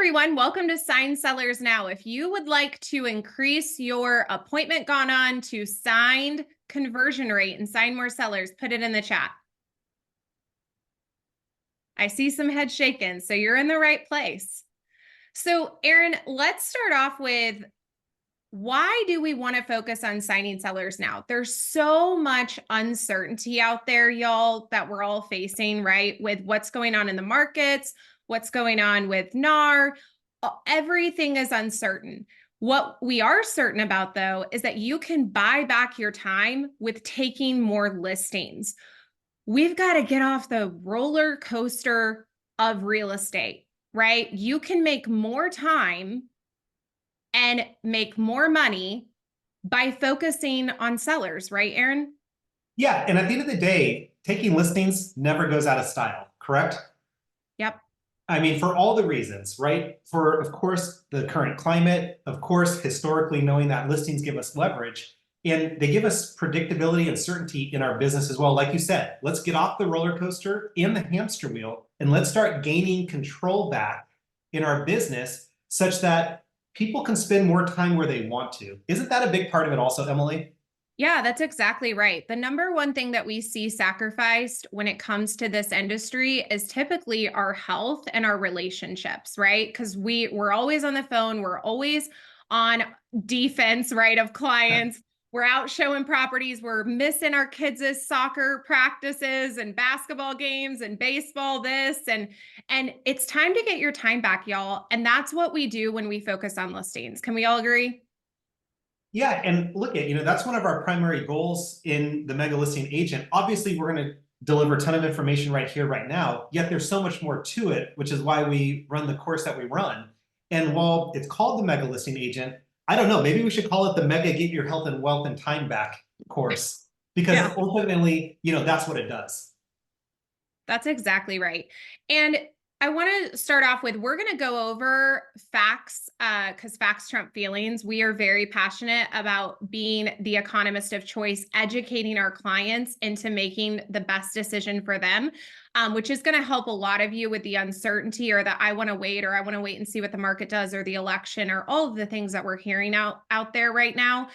everyone. Welcome to Sign Sellers Now. If you would like to increase your appointment gone on to signed conversion rate and sign more sellers, put it in the chat. I see some head shaking, so you're in the right place. So Aaron, let's start off with why do we want to focus on signing sellers now? There's so much uncertainty out there, y'all, that we're all facing, right? With what's going on in the markets, what's going on with NAR, everything is uncertain. What we are certain about, though, is that you can buy back your time with taking more listings. We've got to get off the roller coaster of real estate, right? You can make more time and make more money by focusing on sellers, right, Aaron? Yeah, and at the end of the day, taking listings never goes out of style, correct? Yep. I mean, for all the reasons, right? For, of course, the current climate, of course, historically knowing that listings give us leverage, and they give us predictability and certainty in our business as well. Like you said, let's get off the roller coaster and the hamster wheel, and let's start gaining control back in our business such that people can spend more time where they want to. Isn't that a big part of it also, Emily? Yeah, that's exactly right. The number one thing that we see sacrificed when it comes to this industry is typically our health and our relationships, right? Because we're always on the phone, we're always on defense, right, of clients. We're out showing properties, we're missing our kids' soccer practices and basketball games and baseball this and it's time to get your time back, y'all. And that's what we do when we focus on listings. Can we all agree? Yeah, and look at, that's one of our primary goals in the Mega Listing Agent. Obviously, we're going to deliver a ton of information right here, right now, yet there's so much more to it, which is why we run the course that we run. And while it's called the Mega Listing Agent, I don't know, maybe we should call it the Mega Get Your Health and Wealth and Time Back course, because ultimately, that's what it does. That's exactly right. And I want to start off with, we're going to go over facts because facts trump feelings. We are very passionate about being the economist of choice, educating our clients into making the best decision for them, which is going to help a lot of you with the uncertainty or that I want to wait or I want to wait and see what the market does or the election or all of the things that we're hearing out there right now.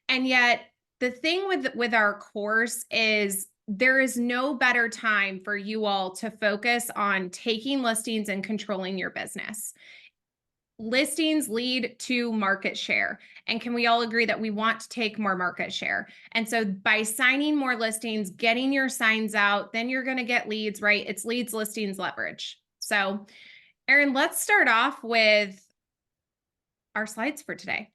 And yet the thing with our course is there is no better time for you all to focus on taking listings and controlling your business. Listings lead to market share. And can we all agree that we want to take more market share? And so by signing more listings, getting your signs out, then you're going to get leads, right? It's leads, listings, leverage. So Aaron, let's start off with our slides for today.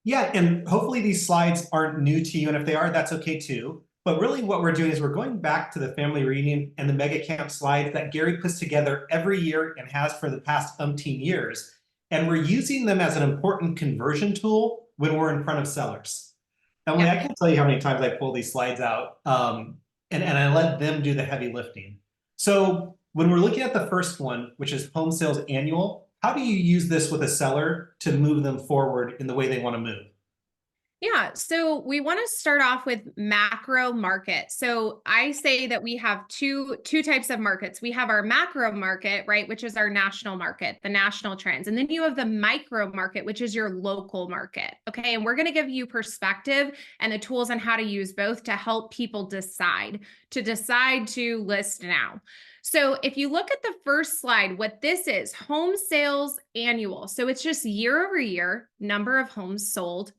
Yeah, and hopefully these slides aren't new to you, and if they are, that's okay too. But really what we're doing is we're going back to the family reunion and the mega camp slides that Gary puts together every year and has for the past umpteen years. And we're using them as an important conversion tool when we're in front of sellers. Emily, I can't tell you how many times I pull these slides out and I let them do the heavy lifting. So when we're looking at the first one, which is home sales annual, how do you use this with a seller to move them forward in the way they want to move? Yeah, so we want to start off with macro market. So I say that we have two types of markets. We have our macro market, right, which is our national market, the national trends. And then you have the micro market, which is your local market. Okay, and we're going to give you perspective and the tools on how to use both to help people decide to list now. So if you look at the first slide, what this is, home sales annual. So it's just year over year, number of homes sold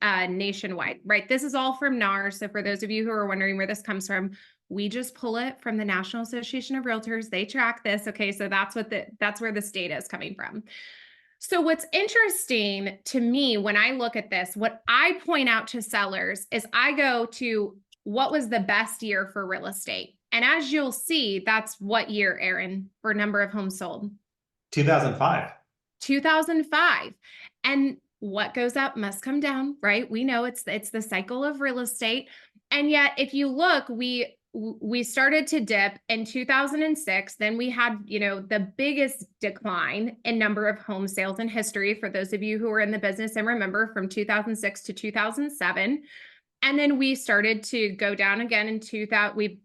nationwide, right? This is all from NAR. So for those of you who are wondering where this comes from, we just pull it from the National Association of Realtors. They track this. Okay. So that's where this data is coming from. So what's interesting to me when I look at this, what I point out to sellers is I go to what was the best year for real estate. And as you'll see, that's what year, Aaron, for number of homes sold? 2005. 2005. And what goes up must come down, right? We know it's the cycle of real estate. And yet, if you look, we started to dip in 2006. Then we had, the biggest decline in number of home sales in history for those of you who are in the business and remember from 2006 to 2007. And then we started to go down again in 2000. We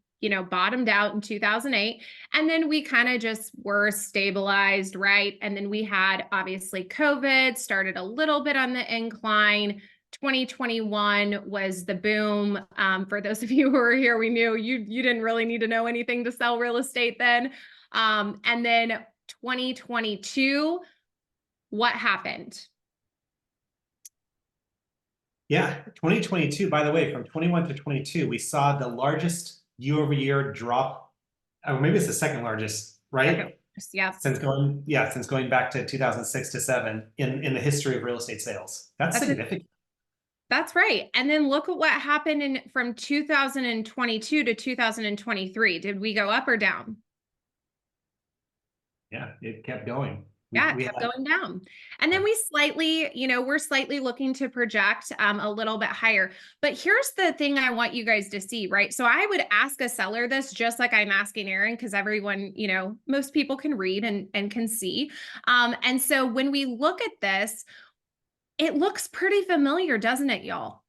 bottomed out in 2008. And then we kind of just were stabilized, right? And then we had obviously COVID started a little bit on the incline. 2021 was the boom. For those of you who are here, we knew you didn't really need to know anything to sell real estate then. And then 2022, what happened? Yeah, 2022, by the way, from 21 to 22, we saw the largest year-over-year drop, or maybe it's the second largest, right? Okay. Yeah. Since going back to 2006 to 7 in the history of real estate sales. That's significant. That's right. And then look at what happened from 2022 to 2023. Did we go up or down? Yeah, it kept going. Yeah, it kept going down. And then we slightly, we're slightly looking to project a little bit higher. But here's the thing I want you guys to see, right? So I would ask a seller this just like I'm asking Aaron, because everyone, most people can read and can see. And so when we look at this, it looks pretty familiar, doesn't it, y'all?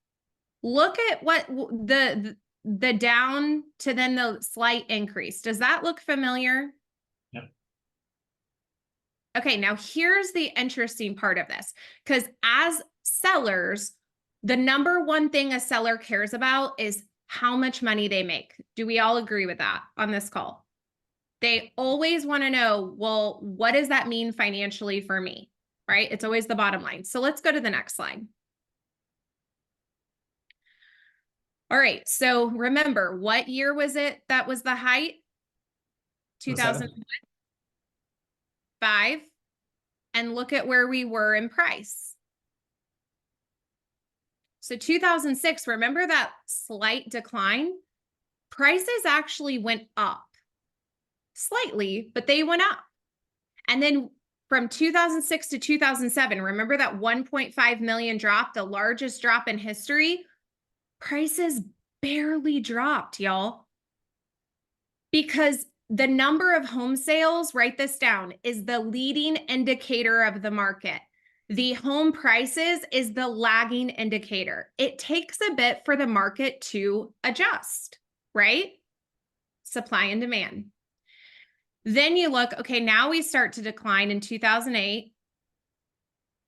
Look at what the down to then the slight increase. Does that look familiar? Yep. Okay, now here's the interesting part of this, because as sellers, the number one thing a seller cares about is how much money they make. Do we all agree with that on this call? They always want to know, well, what does that mean financially for me, right? It's always the bottom line. So let's go to the next slide. All right, so remember, what year was it that was the height? 2005. And look at where we were in price. So 2006, remember that slight decline? Prices actually went up slightly, but they went up. And then from 2006 to 2007, remember that 1.5 million drop, the largest drop in history? Prices barely dropped, y'all. Because the number of home sales, write this down, is the leading indicator of the market. The home prices is the lagging indicator. It takes a bit for the market to adjust, right? Supply and demand. Then you look, okay, now we start to decline in 2008,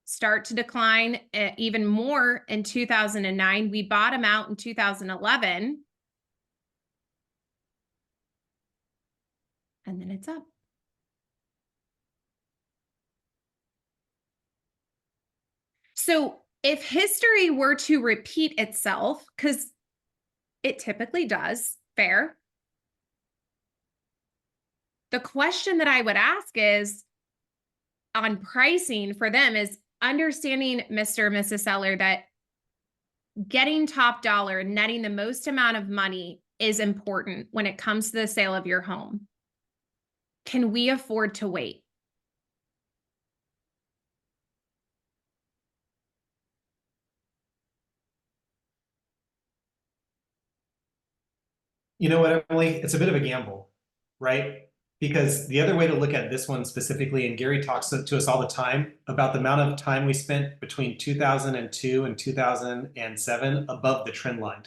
start to decline even more in 2009. We bottom out in 2011. And then it's up. So if history were to repeat itself, because it typically does, fair. The question that I would ask is on pricing for them is understanding, Mr. and Mrs. Seller, that getting top dollar, netting the most amount of money is important when it comes to the sale of your home. Can we afford to wait? You know what, Emily? It's a bit of a gamble, right? Because the other way to look at this one specifically, and Gary talks to us all the time about the amount of time we spent between 2002 and 2007 above the trend line,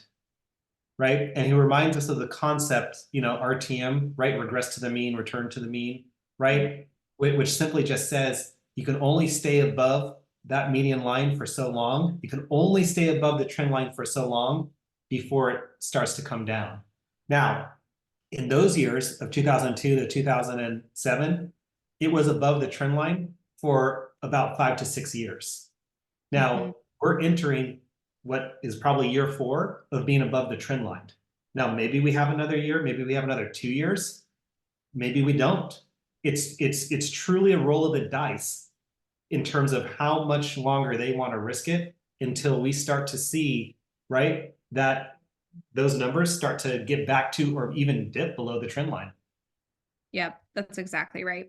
right? And he reminds us of the concept, RTM, right? Regress to the mean, return to the mean, right? Which simply just says you can only stay above that median line for so long. You can only stay above the trend line for so long before it starts to come down. Now, in those years of 2002 to 2007, it was above the trend line for about 5 to 6 years. Now, we're entering what is probably year 4 of being above the trend line. Now, maybe we have another year, maybe we have another 2 years, maybe we don't. It's truly a roll of the dice in terms of how much longer they want to risk it until we start to see, right, that those numbers start to get back to or even dip below the trend line. Yep, that's exactly right.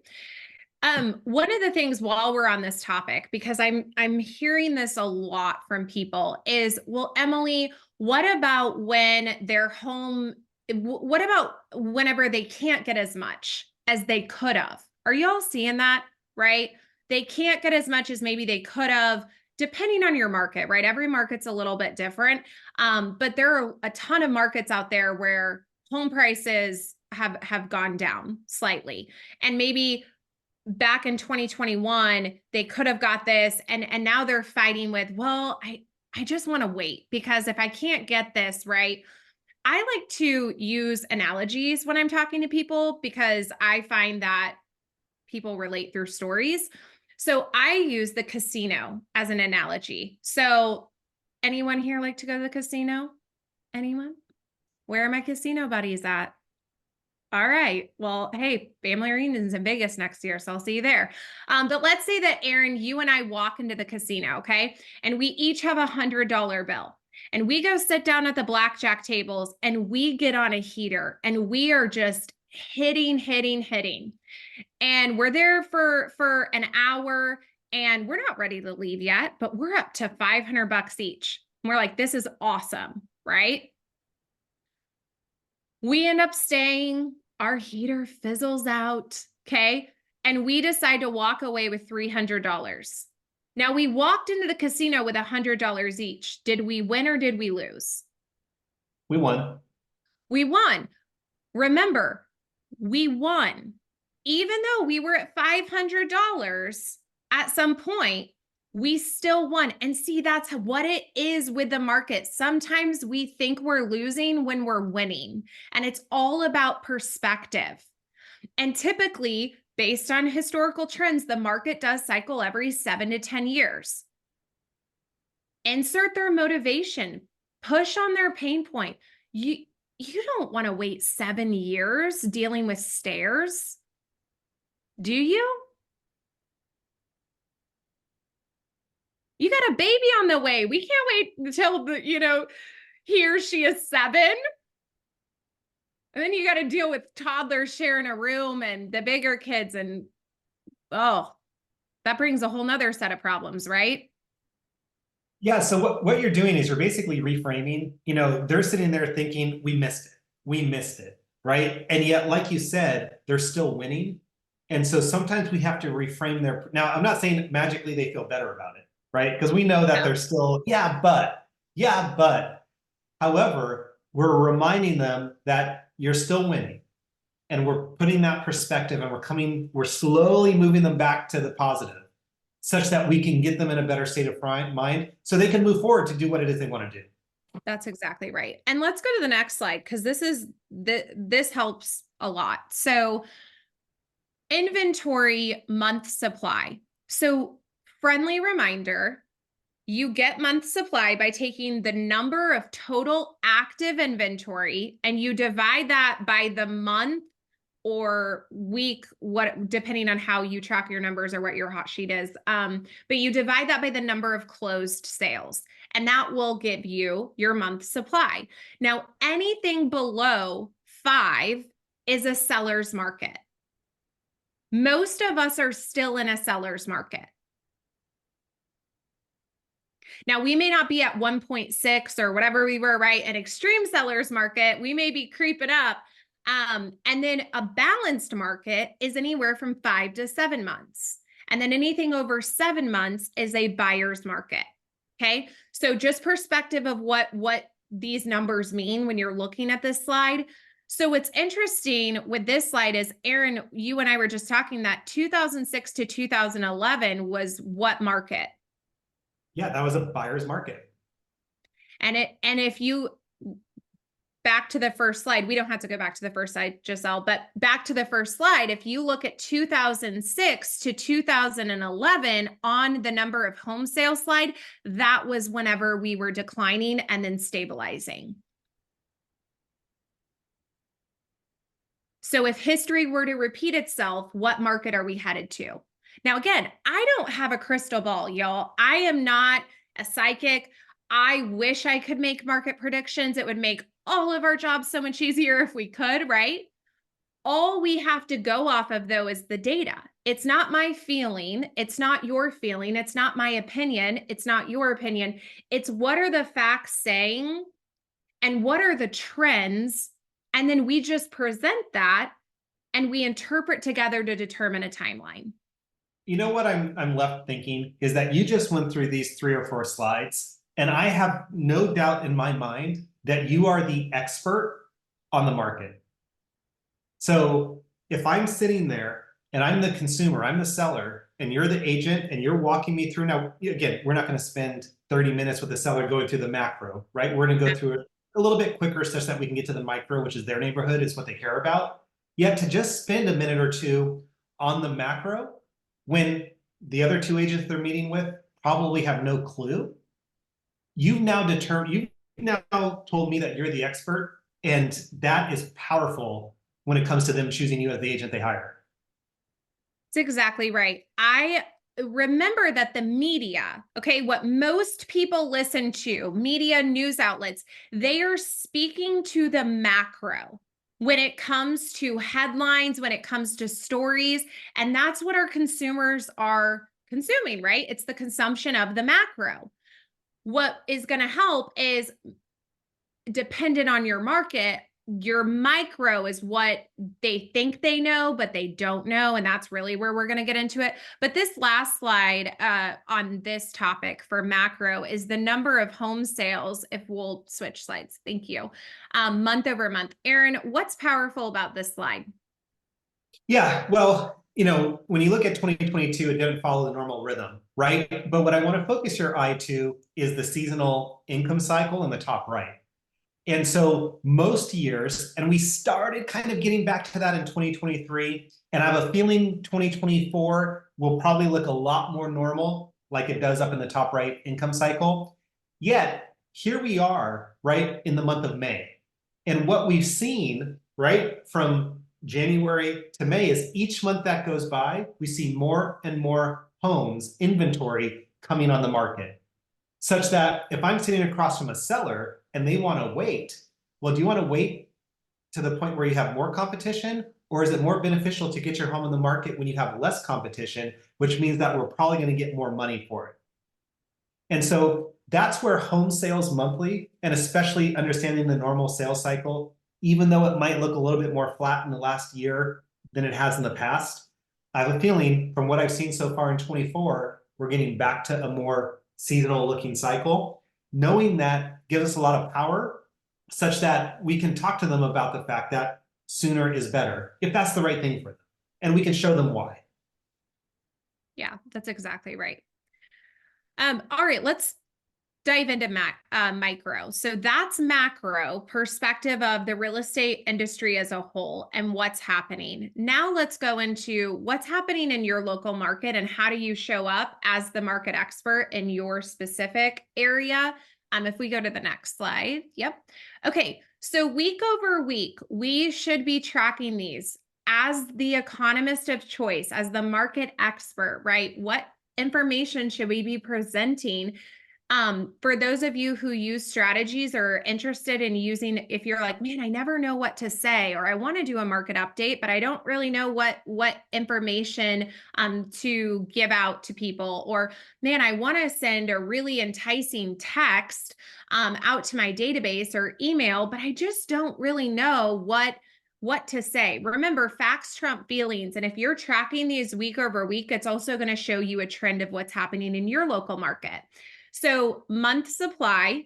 One of the things while we're on this topic, because I'm hearing this a lot from people is, well, Emily, what about when their home, what about whenever they can't get as much as they could have? Are y'all seeing that, right? They can't get as much as maybe they could have, depending on your market, right? Every market's a little bit different. But there are a ton of markets out there where home prices have gone down slightly. And maybe back in 2021, they could have got this, and now they're fighting with, well, I just want to wait, because if I can't get this right, I like to use analogies when I'm talking to people, because I find that people relate through stories. So I use the casino as an analogy. So anyone here like to go to the casino? Anyone? Where are my casino buddies at? All right. Well, hey, family reunions in Vegas next year, so I'll see you there. But let's say that, Aaron, you and I walk into the casino, okay? And we each have $100 bill. And we go sit down at the blackjack tables and we get on a heater and we are just hitting. And we're there for an hour and we're not ready to leave yet, but we're up to $500 each. And we're like, this is awesome, right? We end up staying, our heater fizzles out, okay? And we decide to walk away with $300. Now, we walked into the casino with $100 each. Did we win or did we lose? We won. We won. Remember, we won. Even though we were at $500 at some point, we still won. And see, that's what it is with the market. Sometimes we think we're losing when we're winning, and it's all about perspective. And typically, based on historical trends, the market does cycle every 7 to 10 years. Insert their motivation, push on their pain point. You don't want to wait 7 years dealing with stairs, do you? You got a baby on the way. We can't wait until he or she is 7. And then you got to deal with toddlers sharing a room and the bigger kids. And that brings a whole nother set of problems, right? Yeah. So what you're doing is you're basically reframing, they're sitting there thinking, we missed it. Right. And yet, like you said, they're still winning. And so sometimes we have to reframe now, I'm not saying magically they feel better about it, right? Because we know that they're still, yeah, but. However, we're reminding them that you're still winning. And we're putting that perspective, and we're slowly moving them back to the positive, such that we can get them in a better state of mind so they can move forward to do what it is they want to do. That's exactly right. And let's go to the next slide, because this helps a lot. So inventory month supply. So friendly reminder, you get month supply by taking the number of total active inventory and you divide that by the month or week, depending on how you track your numbers or what your hot sheet is. But you divide that by the number of closed sales, and that will give you your month supply. Now, anything below 5 is a seller's market. Most of us are still in a seller's market. Now, we may not be at 1.6 or whatever we were, right? An extreme seller's market. We may be creeping up. And then a balanced market is anywhere from 5 to 7 months. And then anything over 7 months is a buyer's market. Okay. So just perspective of what these numbers mean when you're looking at this slide. So what's interesting with this slide is, Aaron, you and I were just talking that 2006 to 2011 was what market? Yeah, that was a buyer's market. And if you back to the first slide, we don't have to go back to the first slide, Giselle, but back to the first slide, if you look at 2006 to 2011 on the number of home sales slide, that was whenever we were declining and then stabilizing. So if history were to repeat itself, what market are we headed to? Now, again, I don't have a crystal ball, y'all. I am not a psychic. I wish I could make market predictions. It would make all of our jobs so much easier if we could, right? All we have to go off of, though, is the data. It's not my feeling. It's not your feeling. It's not my opinion. It's not your opinion. It's what are the facts saying and what are the trends? And then we just present that and we interpret together to determine a timeline. You know what I'm left thinking is that you just went through these 3 or 4 slides, and I have no doubt in my mind that you are the expert on the market. So if I'm sitting there and I'm the consumer, I'm the seller, and you're the agent and you're walking me through now, again, we're not going to spend 30 minutes with the seller going through the macro, right? We're going to go through it a little bit quicker such that we can get to the micro, which is their neighborhood, is what they care about. Yet to just spend a minute or two on the macro when the other two agents they're meeting with probably have no clue, you've now told me that you're the expert, and that is powerful when it comes to them choosing you as the agent they hire. That's exactly right. I remember that the media, okay, what most people listen to, media news outlets, they are speaking to the macro when it comes to headlines, when it comes to stories. And that's what our consumers are consuming, right? It's the consumption of the macro. What is going to help is, dependent on your market, your micro is what they think they know, but they don't know. And that's really where we're going to get into it. But this last slide on this topic for macro is the number of home sales. If we'll switch slides, thank you. Month over month. Aaron, what's powerful about this slide? Yeah, well, when you look at 2022, it didn't follow the normal rhythm, right? But what I want to focus your eye to is the seasonal income cycle in the top right. And so most years, and we started kind of getting back to that in 2023, and I have a feeling 2024 will probably look a lot more normal like it does up in the top right income cycle. Yet, here we are, right, in the month of May. And what we've seen, right, from January to May is each month that goes by, we see more and more homes, inventory coming on the market. Such that if I'm sitting across from a seller and they want to wait, well, do you want to wait to the point where you have more competition? Or is it more beneficial to get your home on the market when you have less competition, which means that we're probably going to get more money for it? And so that's where home sales monthly, and especially understanding the normal sales cycle, even though it might look a little bit more flat in the last year than it has in the past, I have a feeling from what I've seen so far in 24, we're getting back to a more seasonal looking cycle. Knowing that gives us a lot of power such that we can talk to them about the fact that sooner is better, if that's the right thing for them. And we can show them why. Yeah, that's exactly right. All right, let's dive into micro. So that's macro perspective of the real estate industry as a whole and what's happening. Now let's go into what's happening in your local market and how do you show up as the market expert in your specific area. If we go to the next slide. Yep. Okay. So week over week, we should be tracking these as the economist of choice, as the market expert, right? What information should we be presenting? For those of you who use strategies or are interested in using, if you're like, man, I never know what to say, or I want to do a market update, but I don't really know what information to give out to people, or man, I want to send a really enticing text out to my database or email, but I just don't really know what to say. Remember, facts trump feelings. And if you're tracking these week over week, it's also going to show you a trend of what's happening in your local market. So month supply,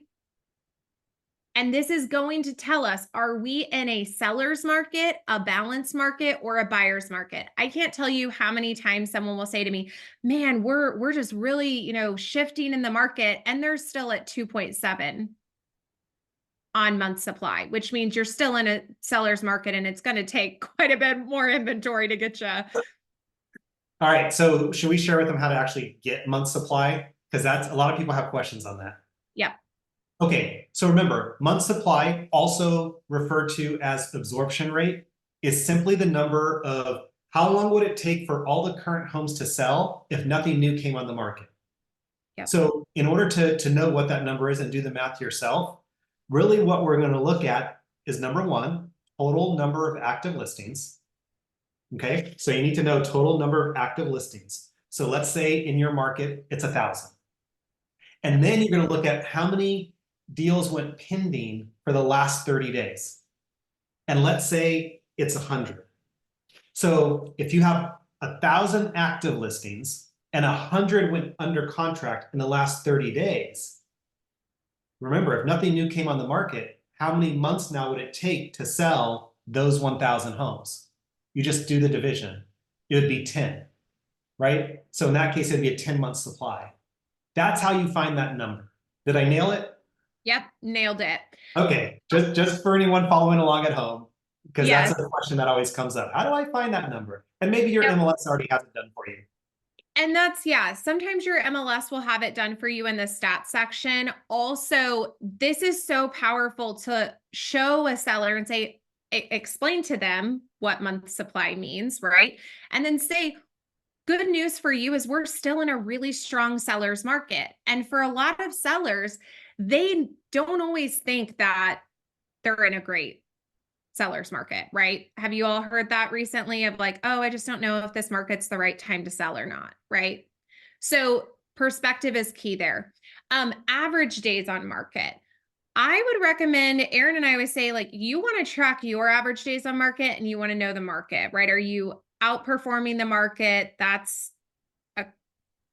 and this is going to tell us, are we in a seller's market, a balanced market, or a buyer's market? I can't tell you how many times someone will say to me, man, we're just really, shifting in the market, and they're still at 2.7 on month supply, which means you're still in a seller's market and it's going to take quite a bit more inventory to get you. All right, so should we share with them how to actually get month supply? Because that's a lot of people have questions on that. Yep. Okay, so remember, month supply, also referred to as absorption rate, is simply the number of how long would it take for all the current homes to sell if nothing new came on the market. Yep. So in order to know what that number is and do the math yourself, really what we're going to look at is number one, total number of active listings. Okay, so you need to know total number of active listings. So let's say in your market, it's 1,000. And then you're going to look at how many deals went pending for the last 30 days. And let's say it's 100. So if you have 1,000 active listings and 100 went under contract in the last 30 days, remember, if nothing new came on the market, how many months now would it take to sell those 1,000 homes? You just do the division. It would be 10, right? So in that case, it'd be a 10-month supply. That's how you find that number. Did I nail it? Yep, nailed it. Okay, just for anyone following along at home, because that's Yes. a question that always comes up. How do I find that number? And maybe your Yep. MLS already has it done for you. And that's, yeah, sometimes your MLS will have it done for you in the stats section. Also, this is so powerful to show a seller and say, explain to them what month supply means, right? And then say, good news for you is we're still in a really strong seller's market. And for a lot of sellers, they don't always think that they're in a great seller's market, right? Have you all heard that recently of like, oh, I just don't know if this market's the right time to sell or not, right? So perspective is key there. Average days on market. I would recommend, Aaron and I always say, like, you want to track your average days on market and you want to know the market, right? Are you outperforming the market? That's a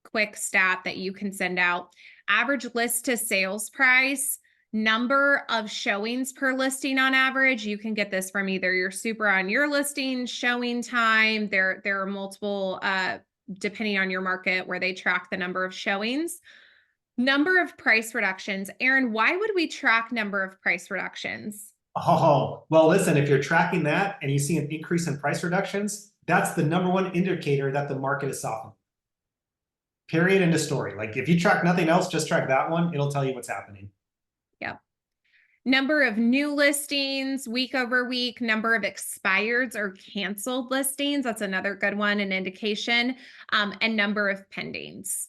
quick stat that you can send out. Average list to sales price, number of showings per listing on average. You can get this from either your Super on your listing, showing time. There are multiple, depending on your market, where they track the number of showings. Number of price reductions. Aaron, why would we track number of price reductions? Oh, well, listen, if you're tracking that and you see an increase in price reductions, that's the number one indicator that the market is softening. Period. End of story. Like if you track nothing else, just track that one. It'll tell you what's happening. Yep. Number of new listings week over week, number of expireds or canceled listings. That's another good one, an indication, and number of pendings.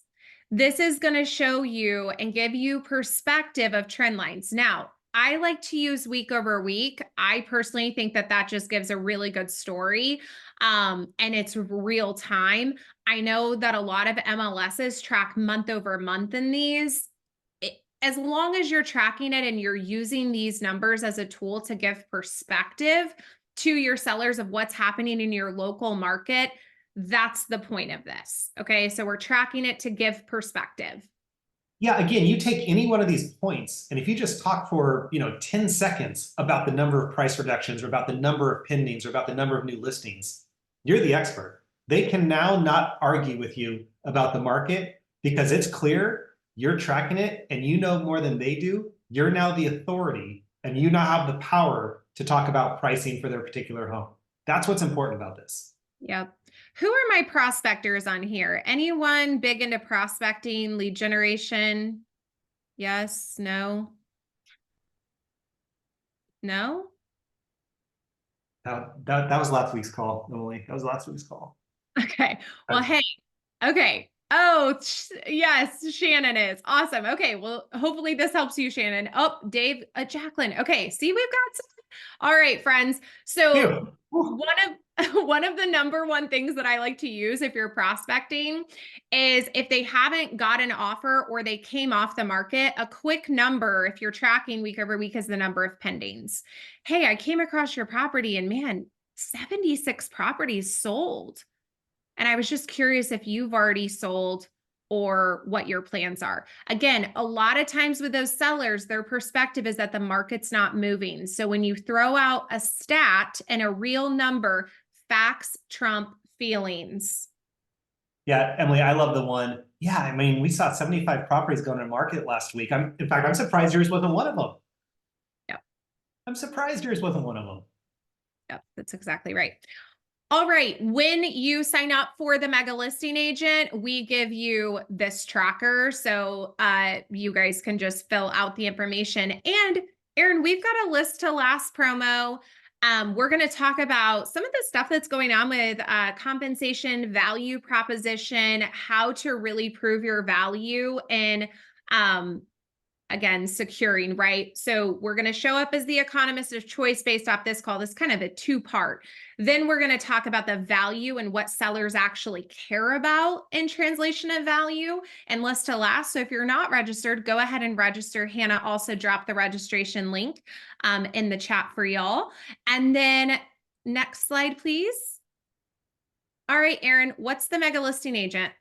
This is going to show you and give you perspective of trend lines. Now, I like to use week over week. I personally think that that just gives a really good story, and it's real time. I know that a lot of MLSs track month over month in these. As long as you're tracking it and you're using these numbers as a tool to give perspective to your sellers of what's happening in your local market, that's the point of this. Okay. So we're tracking it to give perspective. Yeah, again, you take any one of these points, and if you just talk for 10 seconds about the number of price reductions or about the number of pendings or about the number of new listings, you're the expert. They can now not argue with you about the market because it's clear, you're tracking it, and you know more than they do. You're now the authority, and you now have the power to talk about pricing for their particular home. That's what's important about this. Yep. Who are my prospectors on here? Anyone big into prospecting, lead generation? Yes, no? No? That was last week's call, Emily. That was last week's call. Okay. Well, hey, okay. Oh, yes, Shannon is awesome. Okay. Well, hopefully this helps you, Shannon. Oh, Dave, Jacqueline. Okay. See, we've got some. All right, friends. So one of the number one things that I like to use if you're prospecting is if they haven't got an offer or they came off the market, a quick number, if you're tracking week over week, is the number of pendings. Hey, I came across your property and man, 76 properties sold. And I was just curious if you've already sold or what your plans are. Again, a lot of times with those sellers, their perspective is that the market's not moving. So when you throw out a stat and a real number, facts trump feelings. Yeah, Emily, I love the one. Yeah, I mean, we saw 75 properties going to market last week. In fact, I'm surprised yours wasn't one of them. Yep. I'm surprised yours wasn't one of them. Yep, that's exactly right. All right. When you sign up for the Mega Listing Agent, we give you this tracker. So you guys can just fill out the information. And Aaron, we've got a list to last promo. We're going to talk about some of the stuff that's going on with compensation, value proposition, how to really prove your value, and again, securing, right? So we're going to show up as the economist of choice based off this call. This is kind of a two-part. Then we're going to talk about the value and what sellers actually care about in translation of value and list to last. So if you're not registered, go ahead and register. Hannah also dropped the registration link in the chat for y'all. And then next slide, please. All right, Aaron, what's the Mega Listing Agent?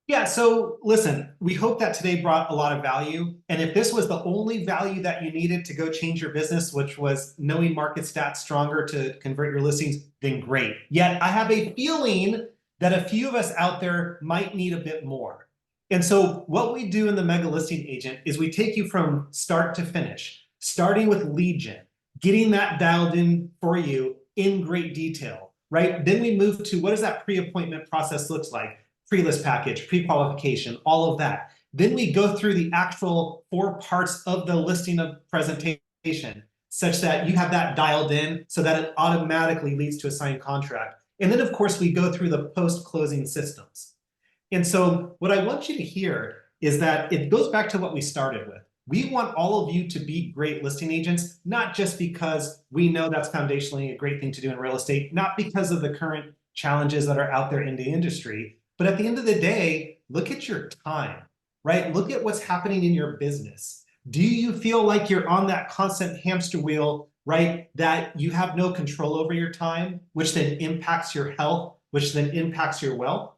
Yeah, so listen, we hope that today brought a lot of value. And if this was the only value that you needed to go change your business, which was knowing market stats stronger to convert your listings, then great. Yet I have a feeling that a few of us out there might need a bit more. And so what we do in the Mega Listing Agent is we take you from start to finish, starting with lead gen, getting that dialed in for you in great detail, right? Then we move to what does that pre-appointment process looks like? Pre-list package, pre-qualification, all of that. Then we go through the actual 4 parts of the listing of presentation such that you have that dialed in so that it automatically leads to a signed contract. And then, of course, we go through the post-closing systems. And so what I want you to hear is that it goes back to what we started with. We want all of you to be great listing agents, not just because we know that's foundationally a great thing to do in real estate, not because of the current challenges that are out there in the industry, but at the end of the day, look at your time, right? Look at what's happening in your business. Do you feel like you're on that constant hamster wheel, right? That you have no control over your time, which then impacts your health, which then impacts your wealth?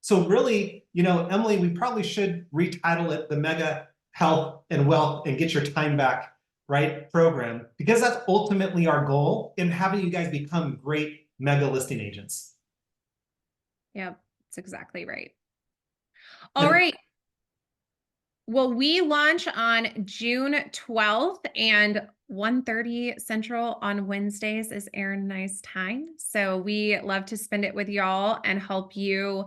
So really, Emily, we probably should retitle it the Mega Health and Wealth and Get Your Time Back, right, program, because that's ultimately our goal in having you guys become great mega listing agents. Yep, that's exactly right. All And right. Well, we launch on June 12th and 1:30 Central on Wednesdays is Erin and I's time. So we love to spend it with y'all and help you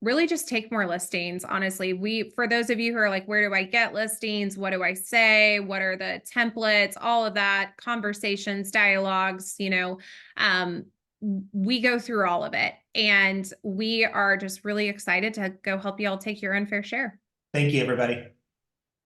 really just take more listings. Honestly, for those of you who are like, where do I get listings? What do I say? What are the templates? All of that, conversations, dialogues, we go through all of it. And we are just really excited to go help y'all take your unfair share. thank you, everybody.